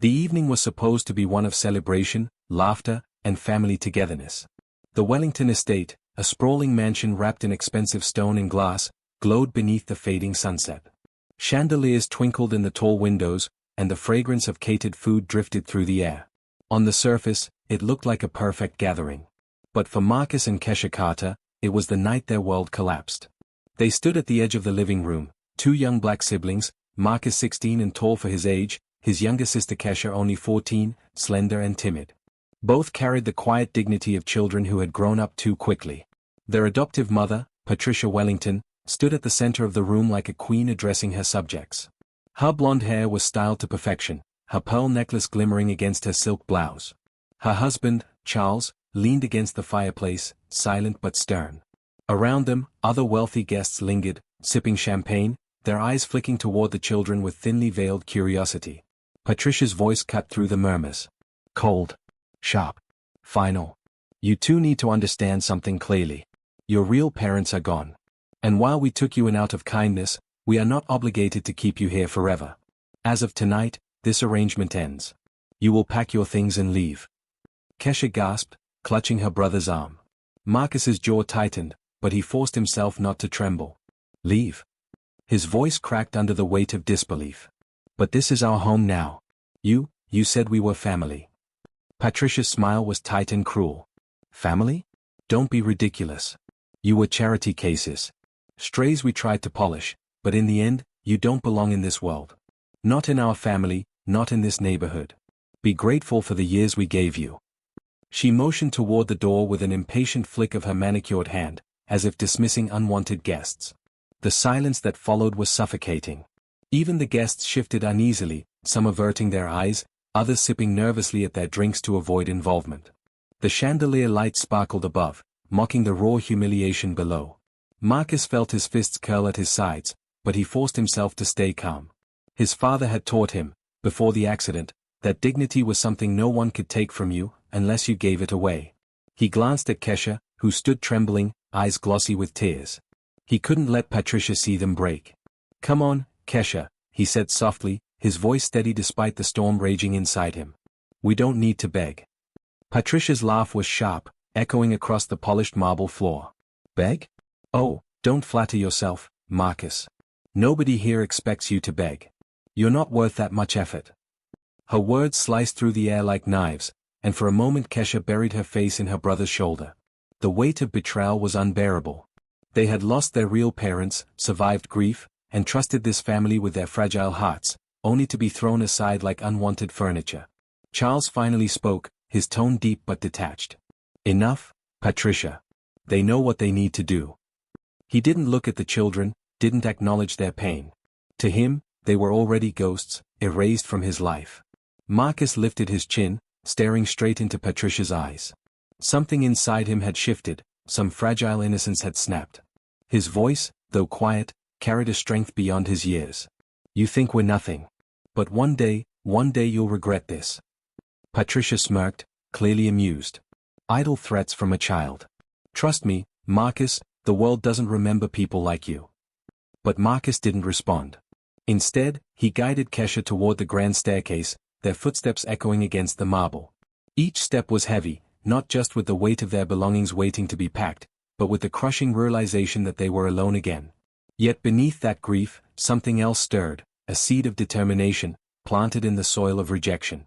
The evening was supposed to be one of celebration, laughter, and family togetherness. The Wellington estate, a sprawling mansion wrapped in expensive stone and glass, glowed beneath the fading sunset. Chandeliers twinkled in the tall windows, and the fragrance of catered food drifted through the air. On the surface, it looked like a perfect gathering. But for Marcus and Kesha Carter, it was the night their world collapsed. They stood at the edge of the living room, two young black siblings, Marcus 16 and tall for his age, his younger sister Kesha only 14, slender and timid. Both carried the quiet dignity of children who had grown up too quickly. Their adoptive mother, Patricia Wellington, stood at the center of the room like a queen addressing her subjects. Her blonde hair was styled to perfection, her pearl necklace glimmering against her silk blouse. Her husband, Charles, leaned against the fireplace, silent but stern. Around them, other wealthy guests lingered, sipping champagne, their eyes flicking toward the children with thinly veiled curiosity. Patricia's voice cut through the murmurs. Cold. Sharp. Final. You two need to understand something clearly. Your real parents are gone. And while we took you in out of kindness, we are not obligated to keep you here forever. As of tonight, this arrangement ends. You will pack your things and leave. Kesha gasped, clutching her brother's arm. Marcus's jaw tightened, but he forced himself not to tremble. Leave. His voice cracked under the weight of disbelief. But this is our home now. You said we were family. Patricia's smile was tight and cruel. Family? Don't be ridiculous. You were charity cases. Strays we tried to polish, but in the end, you don't belong in this world. Not in our family, not in this neighborhood. Be grateful for the years we gave you. She motioned toward the door with an impatient flick of her manicured hand, as if dismissing unwanted guests. The silence that followed was suffocating. Even the guests shifted uneasily, some averting their eyes, others sipping nervously at their drinks to avoid involvement. The chandelier light sparkled above, mocking the raw humiliation below. Marcus felt his fists curl at his sides, but he forced himself to stay calm. His father had taught him, before the accident, that dignity was something no one could take from you, unless you gave it away. He glanced at Kesha, who stood trembling, eyes glossy with tears. He couldn't let Patricia see them break. Come on, Kesha, he said softly, his voice steady despite the storm raging inside him. We don't need to beg. Patricia's laugh was sharp, echoing across the polished marble floor. Beg? Oh, don't flatter yourself, Marcus. Nobody here expects you to beg. You're not worth that much effort. Her words sliced through the air like knives, and for a moment Kesha buried her face in her brother's shoulder. The weight of betrayal was unbearable. They had lost their real parents, survived grief, and trusted this family with their fragile hearts, only to be thrown aside like unwanted furniture. Charles finally spoke, his tone deep but detached. Enough, Patricia. They know what they need to do. He didn't look at the children, didn't acknowledge their pain. To him, they were already ghosts, erased from his life. Marcus lifted his chin, staring straight into Patricia's eyes. Something inside him had shifted, some fragile innocence had snapped. His voice, though quiet, carried a strength beyond his years. You think we're nothing. But one day you'll regret this. Patricia smirked, clearly amused. Idle threats from a child. Trust me, Marcus, the world doesn't remember people like you. But Marcus didn't respond. Instead, he guided Kesha toward the grand staircase, their footsteps echoing against the marble. Each step was heavy, not just with the weight of their belongings waiting to be packed, but with the crushing realization that they were alone again. Yet beneath that grief, something else stirred, a seed of determination, planted in the soil of rejection.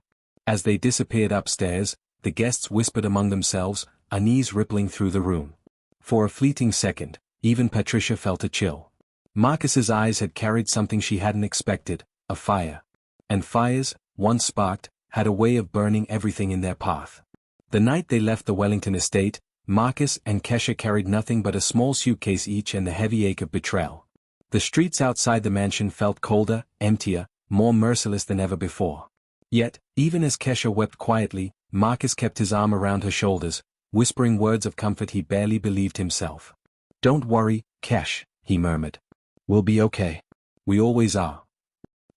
As they disappeared upstairs, the guests whispered among themselves, unease rippling through the room. For a fleeting second, even Patricia felt a chill. Marcus's eyes had carried something she hadn't expected, a fire. And fires, once sparked, had a way of burning everything in their path. The night they left the Wellington estate, Marcus and Kesha carried nothing but a small suitcase each and the heavy ache of betrayal. The streets outside the mansion felt colder, emptier, more merciless than ever before. Yet, even as Kesha wept quietly, Marcus kept his arm around her shoulders, whispering words of comfort he barely believed himself. Don't worry, Kesh, he murmured. We'll be okay. We always are.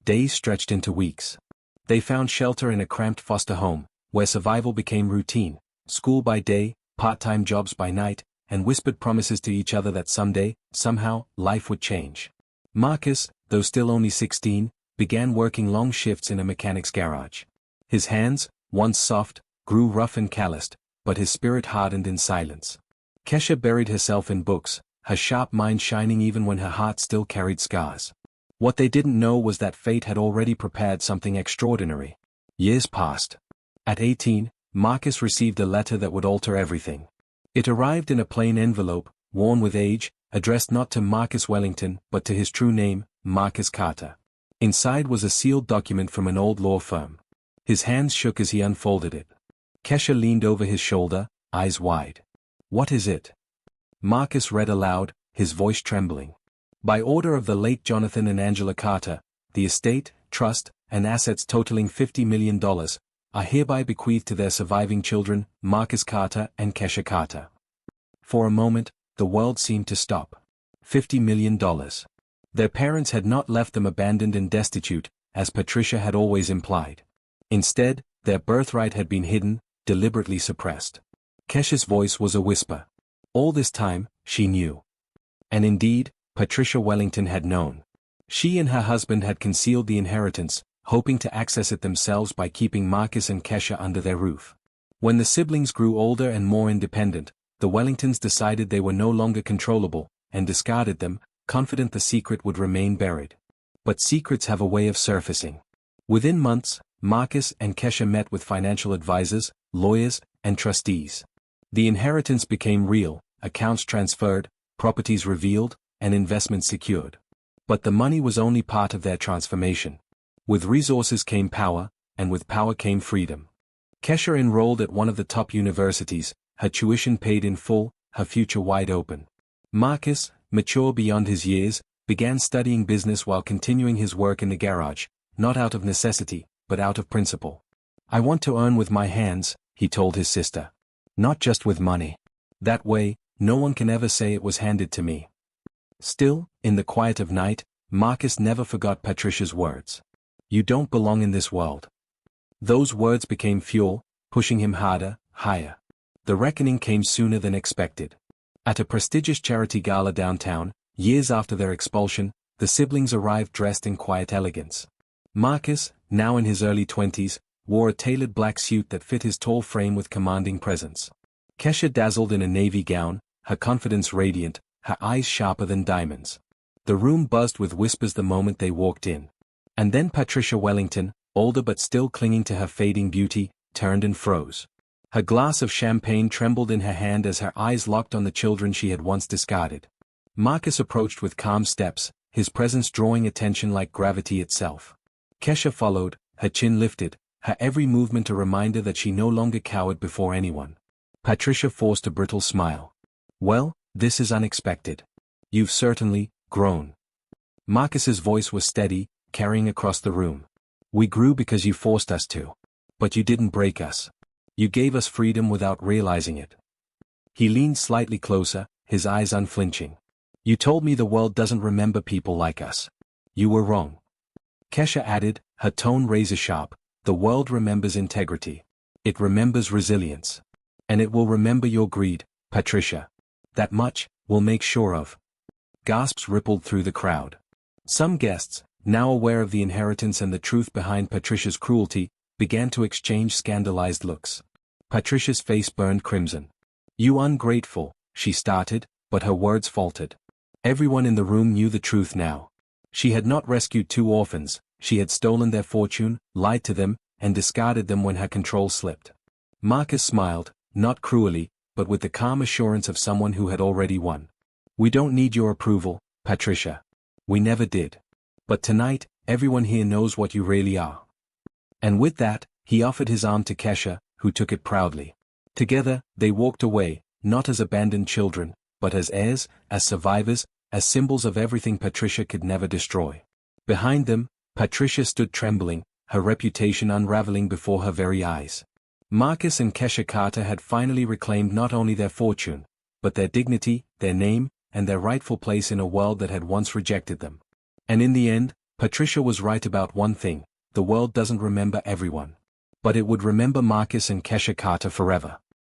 Days stretched into weeks. They found shelter in a cramped foster home, where survival became routine, school by day, part-time jobs by night, and whispered promises to each other that someday, somehow, life would change. Marcus, though still only 16, began working long shifts in a mechanic's garage. His hands, once soft, grew rough and calloused, but his spirit hardened in silence. Kesha buried herself in books, her sharp mind shining even when her heart still carried scars. What they didn't know was that fate had already prepared something extraordinary. Years passed. At 18, Marcus received a letter that would alter everything. It arrived in a plain envelope, worn with age, addressed not to Marcus Wellington but to his true name, Marcus Carter. Inside was a sealed document from an old law firm. His hands shook as he unfolded it. Kesha leaned over his shoulder, eyes wide. "What is it?" Marcus read aloud, his voice trembling. By order of the late Jonathan and Angela Carter, the estate, trust, and assets totaling $50 million, are hereby bequeathed to their surviving children, Marcus Carter and Kesha Carter. For a moment, the world seemed to stop. $50 million. Their parents had not left them abandoned and destitute, as Patricia had always implied. Instead, their birthright had been hidden, deliberately suppressed. Kesha's voice was a whisper. All this time, she knew. And indeed, Patricia Wellington had known. She and her husband had concealed the inheritance, hoping to access it themselves by keeping Marcus and Kesha under their roof. When the siblings grew older and more independent, the Wellingtons decided they were no longer controllable, and discarded them, confident the secret would remain buried. But secrets have a way of surfacing. Within months, Marcus and Kesha met with financial advisors, lawyers, and trustees. The inheritance became real, accounts transferred, properties revealed, and investments secured. But the money was only part of their transformation. With resources came power, and with power came freedom. Kesha enrolled at one of the top universities, her tuition paid in full, her future wide open. Marcus, mature beyond his years, began studying business while continuing his work in the garage, not out of necessity, but out of principle. "I want to earn with my hands," he told his sister. "Not just with money. That way, no one can ever say it was handed to me." Still, in the quiet of night, Marcus never forgot Patricia's words. "You don't belong in this world." Those words became fuel, pushing him harder, higher. The reckoning came sooner than expected. At a prestigious charity gala downtown, years after their expulsion, the siblings arrived dressed in quiet elegance. Marcus, now in his early 20s, wore a tailored black suit that fit his tall frame with commanding presence. Kesha dazzled in a navy gown, her confidence radiant, her eyes sharper than diamonds. The room buzzed with whispers the moment they walked in. And then Patricia Wellington, older but still clinging to her fading beauty, turned and froze. Her glass of champagne trembled in her hand as her eyes locked on the children she had once discarded. Marcus approached with calm steps, his presence drawing attention like gravity itself. Kesha followed, her chin lifted, her every movement a reminder that she no longer cowered before anyone. Patricia forced a brittle smile. "Well, this is unexpected. You've certainly grown." Marcus's voice was steady, carrying across the room. "We grew because you forced us to. But you didn't break us. You gave us freedom without realizing it." He leaned slightly closer, his eyes unflinching. "You told me the world doesn't remember people like us. You were wrong." Kesha added, her tone razor-sharp, "The world remembers integrity. It remembers resilience. And it will remember your greed, Patricia. That much, we'll make sure of." Gasps rippled through the crowd. Some guests, now aware of the inheritance and the truth behind Patricia's cruelty, began to exchange scandalized looks. Patricia's face burned crimson. "You ungrateful," she started, but her words faltered. Everyone in the room knew the truth now. She had not rescued two orphans, she had stolen their fortune, lied to them, and discarded them when her control slipped. Marcus smiled, not cruelly, but with the calm assurance of someone who had already won. "We don't need your approval, Patricia. We never did. But tonight, everyone here knows what you really are." And with that, he offered his arm to Kesha, who took it proudly. Together, they walked away, not as abandoned children, but as heirs, as survivors, as symbols of everything Patricia could never destroy. Behind them, Patricia stood trembling, her reputation unraveling before her very eyes. Marcus and Kesha Carter had finally reclaimed not only their fortune, but their dignity, their name, and their rightful place in a world that had once rejected them. And in the end, Patricia was right about one thing: the world doesn't remember everyone. But it would remember Marcus and Kesha Carter forever.